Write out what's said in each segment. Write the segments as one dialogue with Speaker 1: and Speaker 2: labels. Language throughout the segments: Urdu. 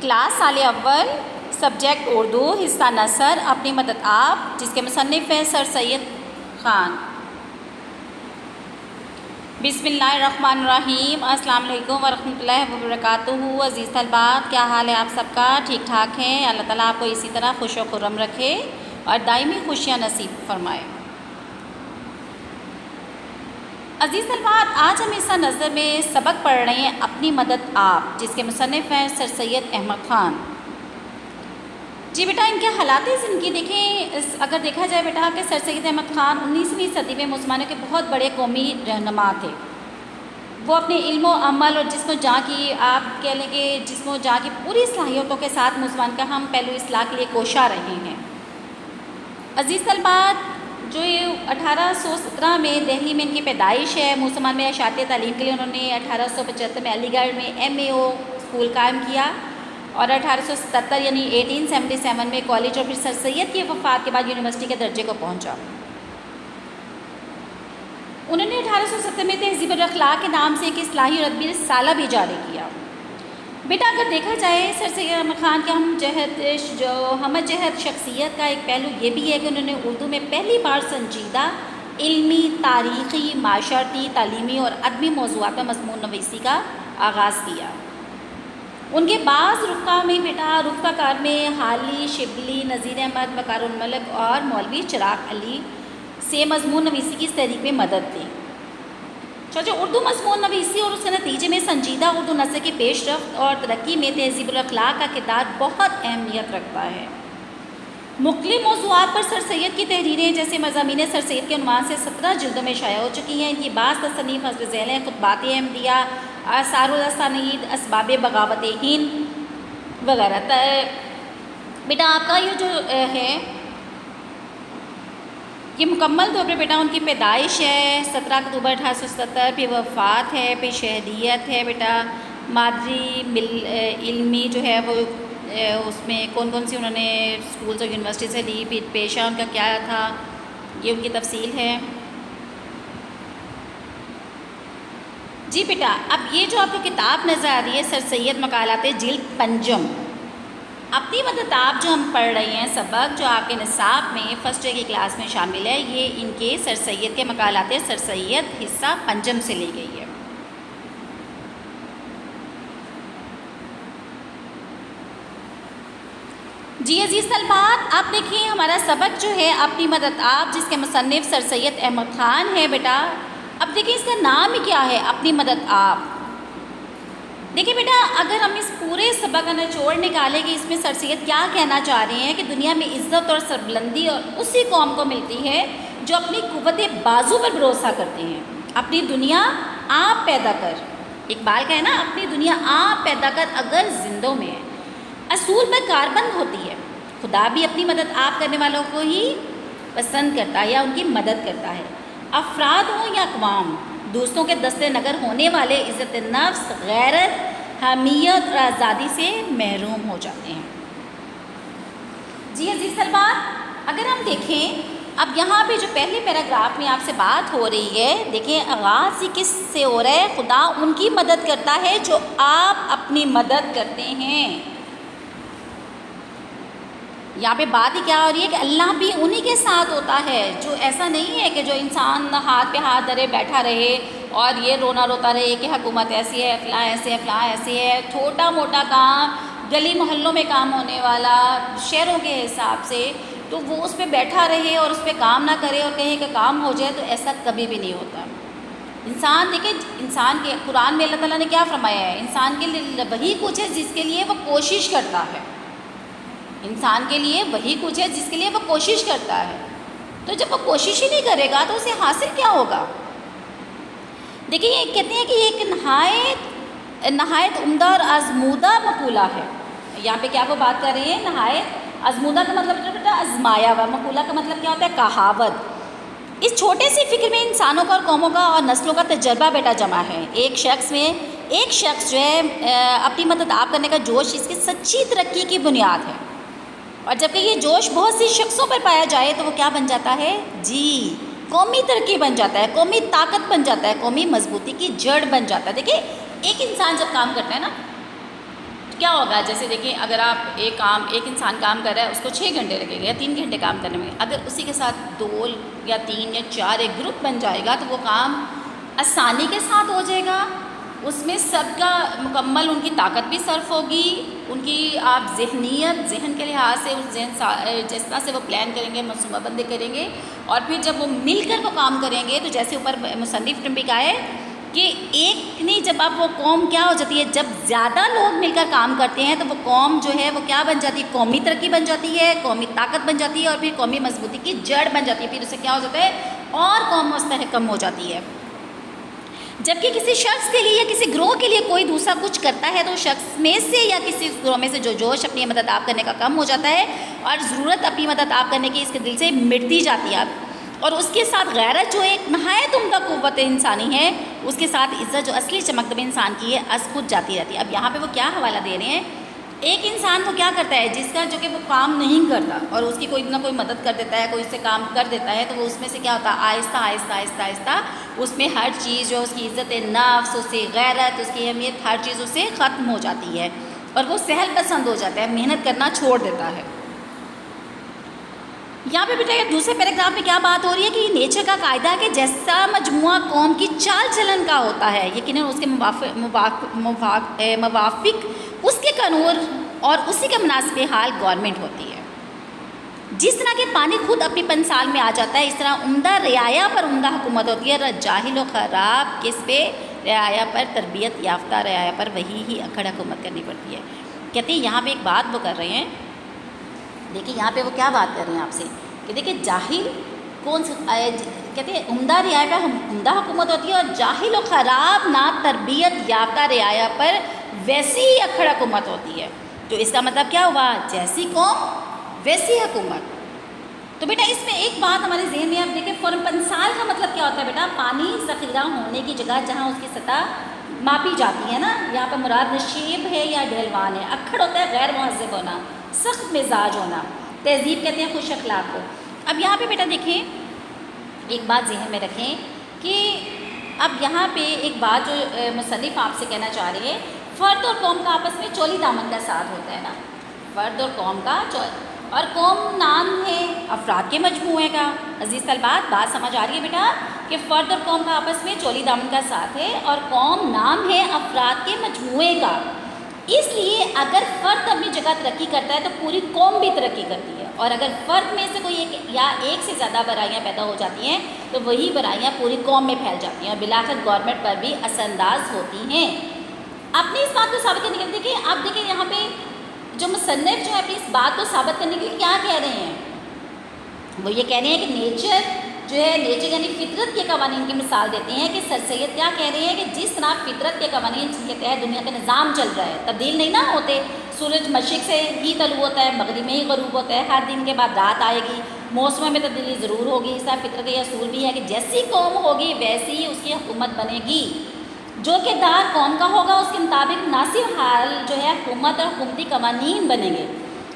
Speaker 1: کلاس سال اول، سبجیکٹ اردو، حصہ نثر، اپنی مدد آپ، جس کے مصنف ہیں سر سید خان۔ بسم اللہ الرحمن الرحیم۔ السلام علیکم ورحمۃ اللہ وبرکاتہ۔ عزیز طلبات، کیا حال ہے آپ سب کا؟ ٹھیک ٹھاک ہیں؟ اللہ تعالیٰ آپ کو اسی طرح خوش و خرم رکھے اور دائمی خوشیاں نصیب فرمائے۔ عزیز طلبات، آج ہم حصہ نظر میں سبق پڑھ رہے ہیں اپنی مدد آپ، جس کے مصنف ہیں سر سید احمد خان۔ جی بیٹا، ان کے حالات زندگی دیکھیں، اگر دیکھا جائے بیٹا کہ سر سید احمد خان 19ویں صدی میں مسلمانوں کے بہت بڑے قومی رہنما تھے۔ وہ اپنے علم و عمل اور جسم و جاں کی، آپ کہہ لیں کہ جسم و جاں کی پوری صلاحیتوں کے ساتھ مسلمان کا ہم پہلو اصلاح کے لیے کوشاں رہے ہیں۔ عزیز طلبات، جو 1817 میں دہلی میں ان کی پیدائش ہے، مسلمان میں اشاعتی تعلیم کے لیے انہوں نے 1875 میں علی گڑھ میں MAO اسکول قائم کیا اور 1877 یعنی 1877 میں کالج، اور پھر سر سید کی وفات کے بعد یونیورسٹی کے درجے کو پہنچا۔ انہوں نے 1870 میں تہذیب الاخلاق کے نام سے ایک اصلاحی اور ادبی رسالہ بھی جاری کیا۔ بیٹا اگر دیکھا جائے سر سید احمد خان کے ہم جہت شخصیت کا ایک پہلو یہ بھی ہے کہ انہوں نے اردو میں پہلی بار سنجیدہ علمی، تاریخی، معاشرتی، تعلیمی اور ادبی موضوعات میں مضمون نویسی کا آغاز کیا۔ ان کے بعض رفقا میں بیٹا رفقا کار میں حالی، شبلی، نذیر احمد، وقار الملک اور مولوی چراغ علی سے مضمون نویسی کی تحریک میں مدد دی۔ جو اردو مضمون نویسی اور اس کے نتیجے میں سنجیدہ اردو نثر کی پیش رفت اور ترقی میں تہذیب الاخلاق کا کردار بہت اہمیت رکھتا ہے۔ مختلف موضوعات پر سر سید کی تحریریں جیسے مضامین سر سید کے عنوان سے 17 جلدوں میں شائع ہو چکی ہیں۔ ان کی بعض تصانیف حسب ذیل ہیں: خطبات احمدیہ، آثار الاسانید، اسباب بغاوت ہند وغیرہ۔ بیٹا آپ کا یہ جو ہے یہ مکمل طور پہ بیٹا ان کی پیدائش ہے 17 اکتوبر 1877، پھر وفات ہے، پھر شہیدیت ہے بیٹا، مادری علمی جو ہے وہ اس میں کون کون سی انہوں نے اسکولز اور یونیورسٹی سے لی، پھر پیشہ ان کا کیا تھا، یہ ان کی تفصیل ہے۔ جی بیٹا، اب یہ جو آپ کو کتاب نظر آ رہی ہے سر سید مقالات جلد 5، اپنی مدد آپ جو ہم پڑھ رہے ہیں سبق، جو آپ کے نصاب میں فرسٹ کی کلاس میں شامل ہے، یہ ان کے سر سید کے مقالات سر سید حصہ 5 سے لی گئی ہے۔ جی عزیز طلبات، آپ دیکھیں ہمارا سبق جو ہے اپنی مدد آپ، جس کے مصنف سر سید احمد خان ہے بیٹا۔ اب دیکھیں اس کا نام ہی کیا ہے، اپنی مدد آپ۔ دیکھیں بیٹا، اگر ہم اس پورے سبق کا نچوڑ نکالیں کہ اس میں سر سید کیا کہنا چاہ رہے ہیں کہ دنیا میں عزت اور سربلندی اور اسی قوم کو ملتی ہے جو اپنی قوت بازو پر بھروسہ کرتے ہیں۔ اپنی دنیا آپ پیدا کر، اقبال کا ہے نا، اپنی دنیا آپ پیدا کر اگر زندوں میں ہے، اصول پر کاربند ہوتی ہے۔ خدا بھی اپنی مدد آپ کرنے والوں کو ہی پسند کرتا ہے یا ان کی مدد کرتا ہے۔ افراد ہوں یا اقوام، دوسروں کے دست نگر ہونے والے عزت نفس، غیرت، حمیت اور آزادی سے محروم ہو جاتے ہیں۔ جی عزیز طلبات، اگر ہم دیکھیں اب یہاں پہ جو پہلے پیراگراف میں آپ سے بات ہو رہی ہے، دیکھیں آغاز ہی کس سے ہو رہا ہے؟ خدا ان کی مدد کرتا ہے جو آپ اپنی مدد کرتے ہیں۔ یہاں پہ بات ہی کیا ہو رہی ہے کہ اللہ بھی انہی کے ساتھ ہوتا ہے، جو ایسا نہیں ہے کہ جو انسان ہاتھ پہ ہاتھ دھرے بیٹھا رہے اور یہ رونا روتا رہے کہ حکومت ایسی ہے، فلاں ایسے ہے، فلاں ایسی ہے۔ چھوٹا موٹا کام، گلی محلوں میں کام ہونے والا، شہروں کے حساب سے، تو وہ اس پہ بیٹھا رہے اور اس پہ کام نہ کرے اور کہے کہ کام ہو جائے، تو ایسا کبھی بھی نہیں ہوتا۔ انسان دیکھیں، انسان کے قرآن میں اللہ تعالیٰ نے کیا فرمایا ہے؟ انسان کے لیے وہی کچھ ہے جس کے لیے وہ کوشش کرتا ہے۔ انسان کے لیے وہی کچھ ہے جس کے لیے وہ کوشش کرتا ہے۔ تو جب وہ کوشش ہی نہیں کرے گا تو اسے حاصل کیا ہوگا؟ دیکھیں یہ کہتے ہیں کہ یہ ایک نہایت عمدہ اور آزمودہ مقولہ ہے۔ یہاں پہ کیا وہ بات کر رہے ہیں؟ نہایت آزمودہ کا مطلب بیٹا آزمایا ہوا، مقولہ کا مطلب کیا ہوتا ہے؟ کہاوت۔ اس چھوٹے سی فکر میں انسانوں کا اور قوموں کا اور نسلوں کا تجربہ بیٹا جمع ہے۔ ایک شخص جو ہے اپنی مدد آپ کرنے کا جوش اس کی سچی ترقی کی بنیاد ہے، اور جبکہ یہ جوش بہت سی شخصوں پر پایا جائے تو وہ کیا بن جاتا ہے؟ جی قومی ترقی بن جاتا ہے، قومی طاقت بن جاتا ہے، قومی مضبوطی کی جڑ بن جاتا ہے۔ دیکھیں ایک انسان جب کام کرتا ہے نا تو کیا ہوگا، جیسے دیکھیں اگر آپ ایک انسان کام کر رہا ہے، اس کو 6 گھنٹے لگے گا یا 3 گھنٹے کام کرنے میں، اگر اسی کے ساتھ 2 یا 3 یا 4 ایک گروپ بن جائے گا تو وہ کام آسانی کے ساتھ ہو جائے گا، اس میں سب کا مکمل ان کی طاقت بھی صرف ہوگی، ان کی آپ ذہن کے لحاظ سے اس جس طرح سے وہ پلان کریں گے، منصوبہ بندی کریں گے، اور پھر جب وہ مل کر وہ کام کریں گے تو جیسے اوپر مصنف نے بھی کہا ہے کہ ایک نہیں، جب آپ وہ قوم کیا ہو جاتی ہے، جب زیادہ لوگ مل کر کام کرتے ہیں تو وہ قوم جو ہے وہ کیا بن جاتی ہے، قومی ترقی بن جاتی ہے، قومی طاقت بن جاتی ہے، اور پھر قومی مضبوطی کی جڑ بن جاتی ہے، پھر اسے کیا ہو جاتا ہے، اور قوم مستحکم ہو جاتی ہے۔ جبکہ کسی شخص کے لیے یا کسی گروہ کے لیے کوئی دوسرا کچھ کرتا ہے تو شخص میں سے یا کسی گروہ میں سے جو جوش اپنی مدد آپ کرنے کا کم ہو جاتا ہے اور ضرورت اپنی مدد آپ کرنے کی اس کے دل سے مٹتی جاتی ہے، اور اس کے ساتھ غیرت جو ایک نہایت عمدہ قوت انسانی ہے، اس کے ساتھ عزت جو اصلی چمک انسان کی ہے، از خود جاتی رہتی ہے۔ اب یہاں پہ وہ کیا حوالہ دے رہے ہیں، ایک انسان کو کیا کرتا ہے جس کا جو کہ وہ کام نہیں کرتا اور اس کی کوئی نہ کوئی مدد کر دیتا ہے، کوئی اس سے کام کر دیتا ہے، تو وہ اس میں سے کیا ہوتا ہے، آہستہ آہستہ آہستہ آہستہ اس میں ہر چیز جو اس کی عزت نفس، اس کی غیرت، اس کی اہمیت، ہر چیز اس سے ختم ہو جاتی ہے اور وہ سہل پسند ہو جاتا ہے، محنت کرنا چھوڑ دیتا ہے۔ یہاں پہ بیٹا دوسرے پیراگراف میں کیا بات ہو رہی ہے کہ یہ نیچر کا قاعدہ ہے کہ جیسا مجموعہ قوم کی چال چلن کا ہوتا ہے، یقیناً اس کے موافق اس کے قانون اور اسی کے مناسب حال گورنمنٹ ہوتی ہے۔ جس طرح کہ پانی خود اپنی پنسال میں آ جاتا ہے، اس طرح عمدہ رعایا پر عمدہ حکومت ہوتی ہے، اور جاہل و خراب کس پہ، رعایا پر، تربیت یافتہ رعایا پر وہی ہی اکھڑ حکومت کرنی پڑتی ہے۔ کہتے ہیں یہاں پہ ایک بات وہ کر رہے ہیں، دیکھیں یہاں پہ وہ کیا بات کر رہے ہیں آپ سے کہ دیکھیں جاہل کون سے، کہتے ہیں عمدہ رعایا پر عمدہ حکومت ہوتی ہے، اور جاہل و خراب نا تربیت یافتہ رعایا پر ویسی ہی اکھڑ حکومت ہوتی ہے۔ تو اس کا مطلب کیا ہوا، جیسی قوم ویسی حکومت۔ تو بیٹا اس میں ایک بات ہمارے ذہن میں آپ دیکھیں، فوراً پنسال کا مطلب کیا ہوتا ہے بیٹا، پانی ذخیرہ ہونے کی جگہ جہاں اس کی سطح ماپی جاتی ہے نا، یہاں پہ مراد نشیب ہے یا ڈھلوان ہے۔ اکھڑ ہوتا ہے غیر مہذب ہونا، سخت مزاج ہونا، تہذیب کہتے ہیں خوش اخلاق کو۔ اب یہاں پہ بیٹا دیکھیں ایک بات ذہن میں رکھیں کہ اب یہاں پہ ایک بات جو مصنف آپ سے کہنا چاہ رہے ہیں، فرد اور قوم کا آپس میں چولی دامن کا ساتھ ہوتا ہے نا، فرد اور قوم کا اور قوم نام ہے افراد کے مجموعے کا۔ عزیز طلبات بات سمجھ آ رہی ہے بیٹا کہ فرد اور قوم کا آپس میں چولی دامن کا ساتھ ہے اور قوم نام ہے افراد کے مجموعے کا۔ اس لیے اگر فرد اپنی جگہ ترقی کرتا ہے تو پوری قوم بھی ترقی کرتی ہے، اور اگر فرد میں سے کوئی ایک سے زیادہ برائیاں پیدا ہو جاتی ہیں تو وہی برائیاں پوری قوم میں پھیل جاتی ہیں اور بالآخر گورنمنٹ پر بھی اثر انداز ہوتی ہیں۔ اپنی اس بات کو ثابت کرنے کے لیے دیکھیں، اب دیکھیں یہاں پہ جو مصنف جو ہے اپنی اس بات کو ثابت کرنے کے لیے کیا کہہ رہے ہیں، وہ یہ کہہ رہے ہیں کہ نیچر جو ہے، نیچر یعنی فطرت کے قوانین کی مثال دیتے ہیں کہ سر سید کیا کہہ رہے ہیں کہ جس طرح فطرت کے قوانین کے تحت دنیا کا نظام چل رہا ہے، تبدیل نہیں نہ ہوتے، سورج مشرق سے ہی طلوع ہوتا ہے، مغرب میں ہی غروب ہوتا ہے، ہر دن کے بعد رات آئے گی، موسموں میں تبدیلی ضرور ہوگی، اس طرح فطرت یہ اصول بھی ہے کہ جیسی قوم ہوگی ویسی ہی اس کی حکومت بنے گی، جو کہ دار قوم کا ہوگا اس کے مطابق مناسب حال جو ہے حکومت اور حکومتی قوانین بنیں گے۔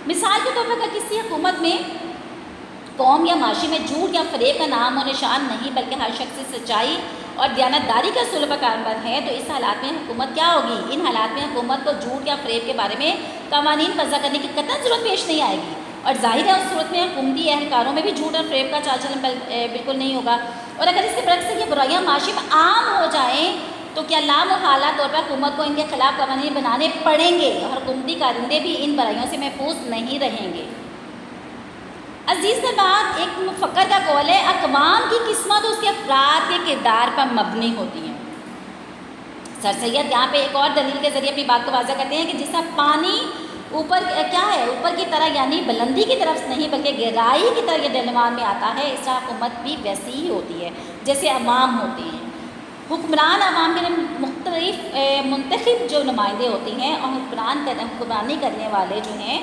Speaker 1: مثال کے طور پر اگر کسی حکومت میں قوم یا معاشی میں جھوٹ یا فریب کا نام و نشان نہیں بلکہ ہر شخص سے سچائی اور دیانتداری کا اصول پر کاربند ہے، تو اس حالات میں حکومت کیا ہوگی، ان حالات میں حکومت کو جھوٹ یا فریب کے بارے میں قوانین وضع کرنے کی قطعاً ضرورت پیش نہیں آئے گی، اور ظاہر ہے اس صورت میں حکومتی اہلکاروں میں بھی جھوٹ اور فریب کا چال چلن بالکل نہیں ہوگا۔ اور اگر اس کے برعکس یہ برائیاں معاشی میں عام ہو جائیں تو کیا لامحالہ طور پر حکومت کو ان کے خلاف قوانین بنانے پڑیں گے اور حکومتی کارندے بھی ان برائیوں سے محفوظ نہیں رہیں گے۔ عزیز طلبات ایک مفکر کا قول ہے، اقوام کی قسمت اس کے افراد کے کردار پر مبنی ہوتی ہے۔ سر سید یہاں پہ ایک اور دلیل کے ذریعے اپنی بات کو واضح کرتے ہیں کہ جس طرح پانی اوپر کیا ہے، اوپر کی طرح یعنی بلندی کی طرف نہیں بلکہ گہرائی کی طرح یہ ڈلوان میں آتا ہے، اس طرح حکومت بھی ویسی ہی ہوتی ہے جیسے عوام ہوتے ہیں۔ حکمران عوام کے مختلف منتخب جو نمائندے ہوتے ہیں، اور حکمرانی کرنے والے جو ہیں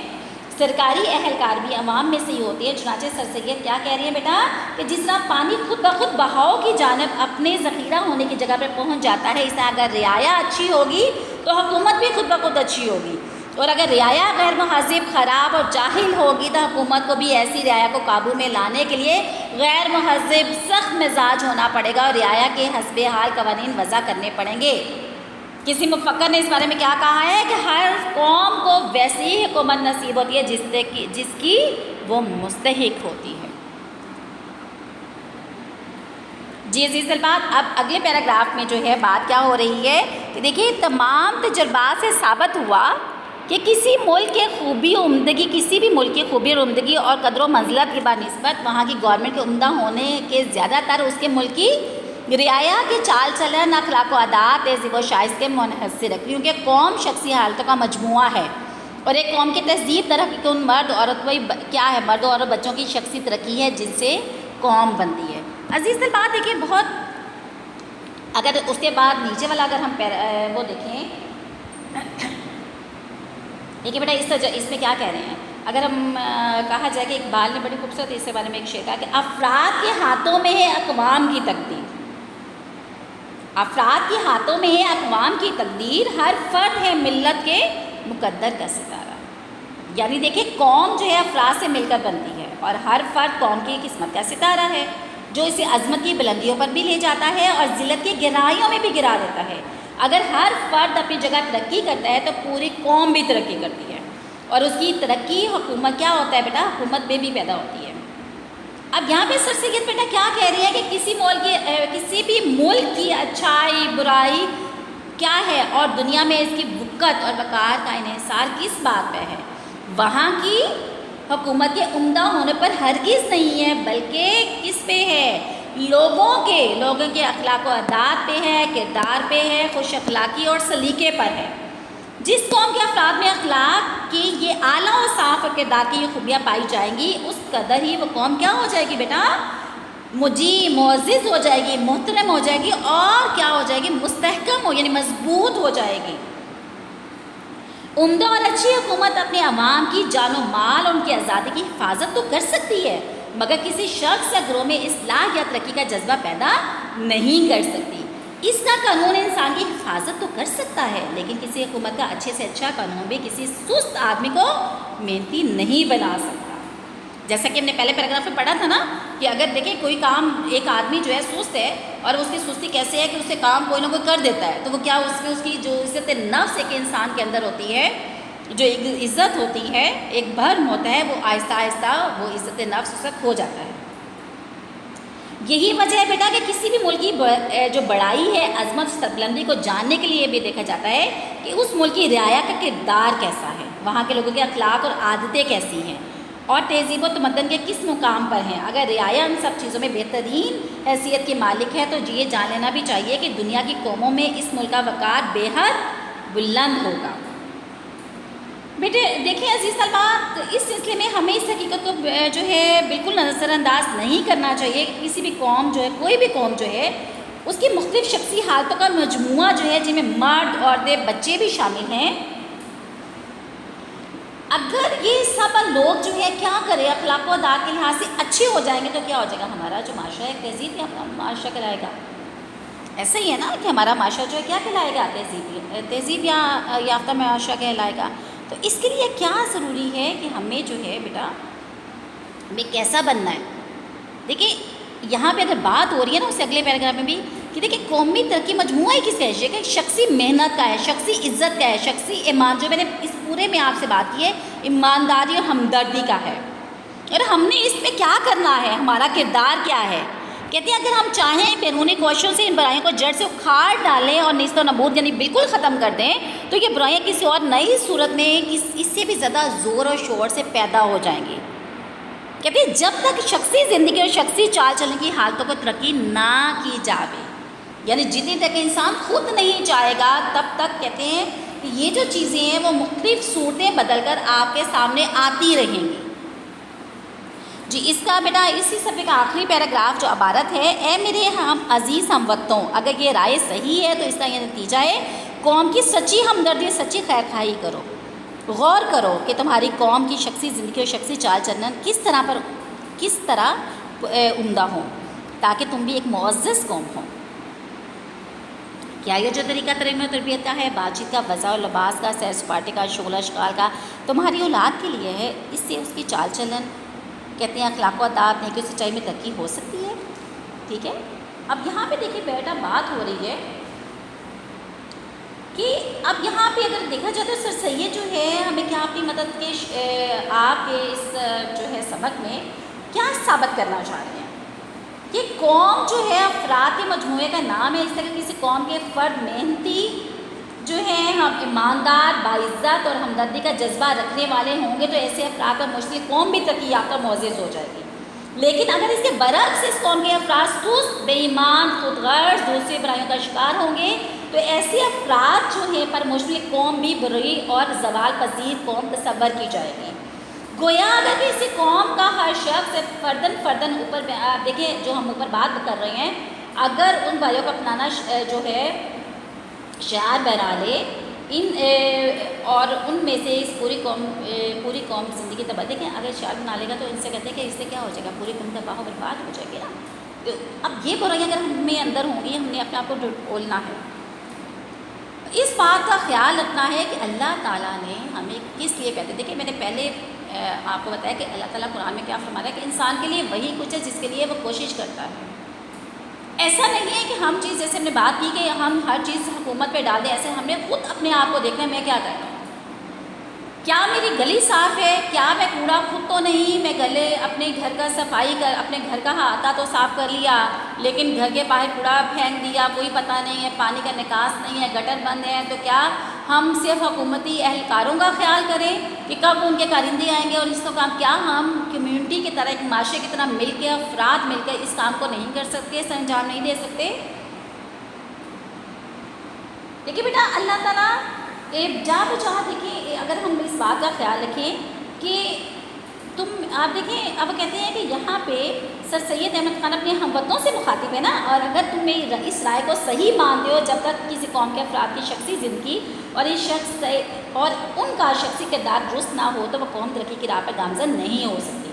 Speaker 1: سرکاری اہلکار بھی عوام میں سے ہی ہوتی ہے۔ چنانچہ سر سید کیا کہہ رہی ہیں بیٹا کہ جس طرح پانی خود بخود بہاؤ کی جانب اپنے ذخیرہ ہونے کی جگہ پر پہنچ جاتا ہے، اس طرح اگر رعایا اچھی ہوگی تو حکومت بھی خود بخود اچھی ہوگی، اور اگر رعایا غیر مہذب، خراب اور جاہل ہوگی تو حکومت کو بھی ایسی رعایا کو قابو میں لانے کے لیے غیر مہذب، سخت مزاج ہونا پڑے گا اور رعایا کے حسب حال قوانین وضع کرنے پڑیں گے۔ کسی مفکر نے اس بارے میں کیا کہا ہے کہ ہر قوم ویسی ہی حکومت نصیب ہوتی ہے جس کی وہ مستحق ہوتی ہے۔ جی عزیز طلبات، اب اگلے پیراگراف میں جو ہے بات کیا ہو رہی ہے کہ دیکھیے تمام تجربات سے ثابت ہوا کہ کسی بھی ملک کی خوبی اور عمدگی اور قدر و منزلت کی بنسبت وہاں کی گورنمنٹ کے عمدہ ہونے کے زیادہ تر اس کے ملک کی رعایا کے چال چلن، اخلاق و عادات، تہذیب و شائست کے منحصر ہے، کیونکہ قوم شخصی حالتوں کا مجموعہ ہے، اور ایک قوم کی تہذیب در حقیقت ان مرد اور بچوں کی شخصی ترقی ہے جن سے قوم بنتی ہے۔ عزیز طلبات دیکھیے اگر اس کے بعد نیچے والا اگر ہم وہ دیکھیں، دیکھیے بیٹا اس میں کیا کہہ رہے ہیں، اگر ہم کہا جائے کہ اقبال نے بڑی خوبصورت اس کے بارے میں ایک شعر کہا کہ افراد کے ہاتھوں میں ہے اقوام کی تقدیر، افراد کے ہاتھوں میں ہے اقوام کی تقدیر، ہر فرد ہے ملت کے مقدر کا ستارہ۔ یعنی دیکھیں قوم جو ہے افراد سے مل کر بنتی ہے، اور ہر فرد قوم کی قسمت کا ستارہ ہے جو اسے عظمت کی بلندیوں پر بھی لے جاتا ہے اور ذلت کی گہرائیوں میں بھی گرا دیتا ہے۔ اگر ہر فرد اپنی جگہ ترقی کرتا ہے تو پوری قوم بھی ترقی کرتی ہے، اور اس کی ترقی حکومت کیا ہوتا ہے بیٹا، حکومت میں بھی پیدا ہوتی ہے۔ اب یہاں پہ سر سید بیٹا کیا کہہ رہی ہے کہ کسی بھی ملک کی اچھائی برائی کیا ہے اور دنیا میں اس کی وقت اور وقار کا انحصار کس بات پہ ہے، وہاں کی حکومت کے عمدہ ہونے پر ہرگز نہیں ہے، بلکہ کس پہ ہے، لوگوں کے اخلاق و عادات پہ ہے، کردار پہ ہے، خوش اخلاقی اور سلیقے پر ہے۔ جس قوم کے افراد میں اخلاق کی یہ اعلیٰ و صاف اور کردار کی یہ خوبیاں پائی جائیں گی، اس قدر ہی وہ قوم کیا ہو جائے گی بیٹا، معزز ہو جائے گی، محترم ہو جائے گی، اور کیا ہو جائے گی، مستحکم یعنی مضبوط ہو جائے گی۔ عمدہ اور اچھی حکومت اپنے عوام کی جان و مال اور ان کی آزادی کی حفاظت تو کر سکتی ہے، مگر کسی شخص یا گروہ میں اصلاح یا ترقی کا جذبہ پیدا نہیں کر سکتی۔ اس کا قانون انسان کی حفاظت تو کر سکتا ہے، لیکن کسی حکومت کا اچھے سے اچھا قانون بھی کسی سست آدمی کو محنتی نہیں بنا سکتا۔ جیسا کہ ہم نے پہلے پیراگراف میں پڑھا تھا نا کہ اگر دیکھیں کوئی کام ایک آدمی جو ہے سست ہے، اور اس کی سستی کیسے ہے کہ اسے کام کوئی نہ کوئی کر دیتا ہے، تو وہ کیا اس کی جو عزت نفس ایک انسان کے اندر ہوتی ہے، جو ایک عزت ہوتی ہے، ایک بھرم ہوتا ہے، وہ آہستہ آہستہ وہ عزت نفس اس سے کھو جاتا ہے۔ یہی وجہ ہے بیٹا کہ کسی بھی ملک کی جو بڑائی ہے، عظمت، سربلندی کو جاننے کے لیے بھی دیکھا جاتا ہے کہ اس ملک کی رعایا کا کردار کیسا ہے، وہاں کے لوگوں کے اخلاق اور عادتیں کیسی ہیں، اور تہذیب و تمدن کے کس مقام پر ہیں۔ اگر رعایا ان سب چیزوں میں بہترین حیثیت کے مالک ہے تو یہ جان لینا بھی چاہیے کہ دنیا کی قوموں میں اس ملک کا وقار بے حد بلند ہوگا۔ بیٹے دیکھیں عزیز طلبات، اس سلسلے میں ہمیں اس حقیقت کو جو ہے بالکل نظر انداز نہیں کرنا چاہیے کہ کسی بھی قوم جو ہے، کوئی بھی قوم جو ہے، اس کی مختلف شخصی حالتوں کا مجموعہ جو ہے، جن میں مرد، عورتیں، بچے بھی شامل ہیں، اگر یہ سب لوگ جو ہے کیا کرے، اخلاق و عادات کے لحاظ سے اچھے ہو جائیں گے تو کیا ہو جائے گا، ہمارا جو معاشرہ ہے تہذیب یافتہ معاشرہ کہلائے گا۔ ایسا ہی ہے نا کہ ہمارا معاشرہ جو ہے کیا کہلائے گا، تہذیب یافتہ معاشرہ کہلائے گا۔ تو اس کے لیے کیا ضروری ہے کہ ہمیں جو ہے بیٹا ہمیں کیسا بننا ہے۔ دیکھیں یہاں پہ اگر بات ہو رہی ہے نا، اس سے اگلے پیراگراف میں بھی کہ دیکھیں قومی ترقی مجموعہ ہی کس کا ہے، کہ شخصی محنت کا ہے، شخصی عزت کا ہے، شخصی ایمان، جو میں نے اس پورے میں آپ سے بات کی ہے، ایمانداری اور ہمدردی کا ہے، اور ہم نے اس میں کیا کرنا ہے، ہمارا کردار کیا ہے۔ کہتے ہیں اگر ہم چاہیں بیرونی کوششوں سے ان برائیوں کو جڑ سے اکھاڑ ڈالیں اور نیست و نابود یعنی بالکل ختم کر دیں، تو یہ برائیاں کسی اور نئی صورت میں اس سے بھی زیادہ زور اور شور سے پیدا ہو جائیں گی۔ کہتے ہیں جب تک شخصی زندگی اور شخصی چال چلنے کی حالتوں کو ترقی نہ کی جاوے، یعنی جتنی تک انسان خود نہیں چاہے گا تب تک کہتے ہیں کہ یہ جو چیزیں ہیں وہ مختلف صورتیں بدل کر آپ کے سامنے آتی رہیں گی۔ جی اس کا بیٹا اسی صفحے کا آخری پیراگراف جو عبارت ہے، اے میرے ہم عزیز ہم وطنوں، اگر یہ رائے صحیح ہے تو اس کا یہ نتیجہ ہے قوم کی سچی ہمدردی، سچی خیر خواہی کرو، غور کرو کہ تمہاری قوم کی شخصی زندگی اور شخصی چال چلن کس طرح عمدہ ہوں، تاکہ تم بھی ایک معزز قوم ہو۔ کیا یہ جو طریقہ تعلیم و تربیت کا ہے، بات چیت کا، وضع و لباس کا، سیر سپاٹے کا، شغل و اشغال کا، تمہاری اولاد کے لیے ہے، اس سے اس کی چال چلن کہتے ہیں اخلاق و عادات، نیکی و سچائی میں ترقی ہو سکتی ہے۔ ٹھیک ہے، اب یہاں پہ دیکھیے بیٹا بات ہو رہی ہے کہ اب یہاں پہ اگر دیکھا جائے تو سر سید جو ہے ہمیں کہ اپنی مدد کے آپ کے اس جو ہے سبق میں کیا ثابت کرنا چاہ رہے ہیں کہ قوم جو ہے افراد کے مجموعے کا نام ہے. اس طرح کسی قوم کے فرد محنتی جو ہے ہم ایماندار باعزت اور ہمدردی کا جذبہ رکھنے والے ہوں گے تو ایسے افراد پر مشتمل قوم بھی ترقی یافتہ معزز ہو جائے گی. لیکن اگر اس کے برعکس اس قوم کے افراد سست بے ایمان خود غرض دوسری برائیوں کا شکار ہوں گے تو ایسے افراد جو ہیں پر مشتمل قوم بھی بری اور زوال پذیر قوم تصور کی جائے گی. گویا اگر کسی قوم کا ہر شخص فردن اوپر آپ دیکھیں جو ہم اوپر بات کر رہے ہیں اگر ان بھائیوں کو اپنانا جو ہے شعار بہرا لے اور ان میں سے اس پوری قوم زندگی تباہ. دیکھیں اگر شعار بنا لے گا تو ان سے کہتے ہیں کہ اس سے کیا ہو جائے گا پوری قوم تباہ و برباد ہو جائے گی نا. تو اب یہ برائیاں اگر ہم میں اندر ہوں گی ہم نے اپنے آپ کو ڈھولنا ہے. اس بات کا خیال رکھنا ہے کہ اللہ تعالیٰ نے ہمیں کس لیے کہتے ہیں. دیکھیں میں نے پہلے آپ کو بتایا کہ اللہ تعالیٰ قرآن میں کیا فرما رہا ہے کہ انسان کے لیے وہی کچھ ہے جس کے لیے وہ کوشش کرتا ہے. ایسا نہیں ہے کہ ہم چیز جیسے ہم نے بات کی کہ ہم ہر چیز حکومت پہ ڈال دیں. ایسے ہم نے خود اپنے آپ کو دیکھنا ہے میں کیا کر رہا ہوں, کیا میری گلی صاف ہے, کیا میں کوڑا خود تو نہیں میں گلے اپنے گھر کا صفائی کر اپنے گھر کا ہاتھا تو صاف کر لیا لیکن گھر کے باہر کوڑا پھینک دیا, کوئی پتہ نہیں ہے, پانی کا نکاس نہیں ہے, گٹر بند ہے. تو کیا ہم صرف حکومتی اہلکاروں کا خیال کریں کہ کب ان کے کارندے آئیں گے اور اس کا کام, کیا ہم کمیونٹی کی طرح ایک معاشرے کی طرح مل کے افراد مل کر اس کام کو نہیں کر سکتے, اس انجام نہیں دے سکتے؟ دیکھیے بیٹا اللہ تعالیٰ جا بچا دیکھیں اگر ہم اس بات کا خیال رکھیں کہ آپ دیکھیں اب کہتے ہیں کہ یہاں پہ سر سید احمد خان اپنے ہم وطنوں سے مخاطب ہے نا, اور اگر تم اس رائے کو صحیح مانتے ہو جب تک کسی قوم کے افراد کی شخصی زندگی اور ان کا شخصی کردار درست نہ ہو تو وہ قوم ترقی کی راہ پر گامزن نہیں ہو سکتی.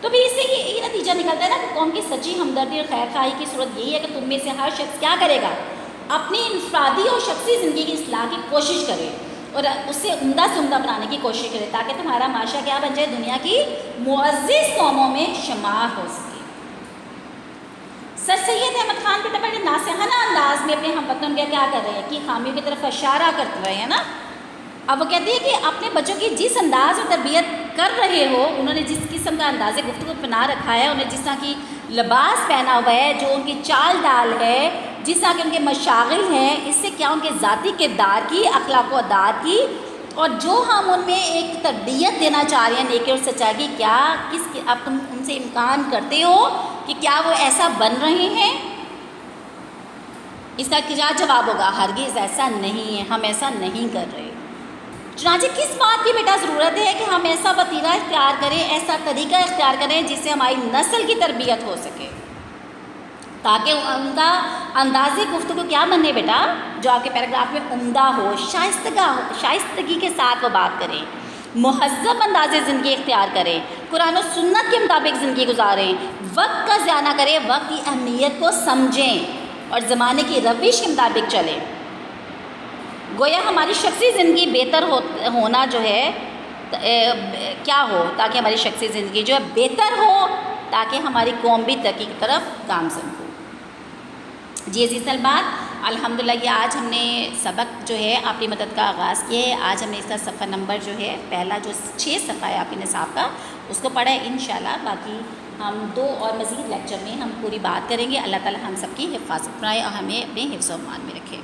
Speaker 1: تو بھی اس سے یہ نتیجہ نکلتا ہے نا کہ قوم کی سچی ہمدردی اور خیر خواہی کی صورت یہی ہے کہ تم میں سے ہر شخص کیا کرے گا, اپنی انفرادی اور شخصی زندگی کی اصلاح کی کوشش کرے اور اس سے عمدہ بنانے کی کوشش کرے تاکہ تمہارا معاشرہ کیا بن جائے, دنیا کی معزز قوموں میں شمار ہو سکے. سر سید احمد خان بیٹا بڑے ناصحانہ انداز میں اپنے ہم وطنوں کے کیا کر رہے ہیں کہ خامیوں کی طرف اشارہ کرتے رہے ہیں نا. اب وہ کہتے ہیں کہ اپنے بچوں کی جس انداز میں تربیت کر رہے ہو, انہوں نے جس قسم کا انداز گفتگو بنا رکھا ہے, انہیں جس طرح کی لباس پہنا ہوا ہے, جو ان کی چال ڈال ہے, جس طرح کے ان کے مشاغل ہیں, اس سے کیا ان کے ذاتی کردار کی, اخلاق و عادات کی, اور جو ہم ان میں ایک تربیت دینا چاہ رہے ہیں نیکی اور سچائی کی, کیا اب تم ان سے امکان کرتے ہو کہ کیا وہ ایسا بن رہے ہیں؟ اس کا کیا جواب ہوگا؟ ہرگز ایسا نہیں ہے, ہم ایسا نہیں کر رہے. چنانچہ کس بات کی بیٹا ضرورت ہے کہ ہم ایسا وتیرہ اختیار کریں, ایسا طریقہ اختیار کریں جس سے ہماری نسل کی تربیت ہو سکے, تاکہ ان کا انداز گفتگو کیا بنے بیٹا, جو آپ کے پیراگراف میں عمدہ ہو, شائستگی کے ساتھ وہ بات کریں, مہذب انداز زندگی اختیار کریں, قرآن و سنت کے مطابق زندگی گزاریں, وقت کا ضیاع نہ کریں, وقت کی اہمیت کو سمجھیں اور زمانے کی روش کے مطابق چلیں. گویا ہماری شخصی زندگی بہتر ہونا جو ہے کیا ہو, تاکہ ہماری شخصی زندگی جو ہے بہتر ہو, تاکہ ہماری قوم بھی ترقی کی طرف گامزن ہو. جی عزیز طلبات, الحمدللہ یہ آج ہم نے سبق جو ہے اپنی مدد کا آغاز کیا ہے. آج ہم نے اس کا صفحہ نمبر جو ہے پہلا جو 6 صفحہ ہے آپ کے نصاب کا اس کو پڑھا ہے. انشاءاللہ باقی ہم 2 اور مزید لیکچر میں ہم پوری بات کریں گے. اللہ تعالی ہم سب کی حفاظت فرمائے اور ہمیں اپنے حفظ و امان میں رکھے.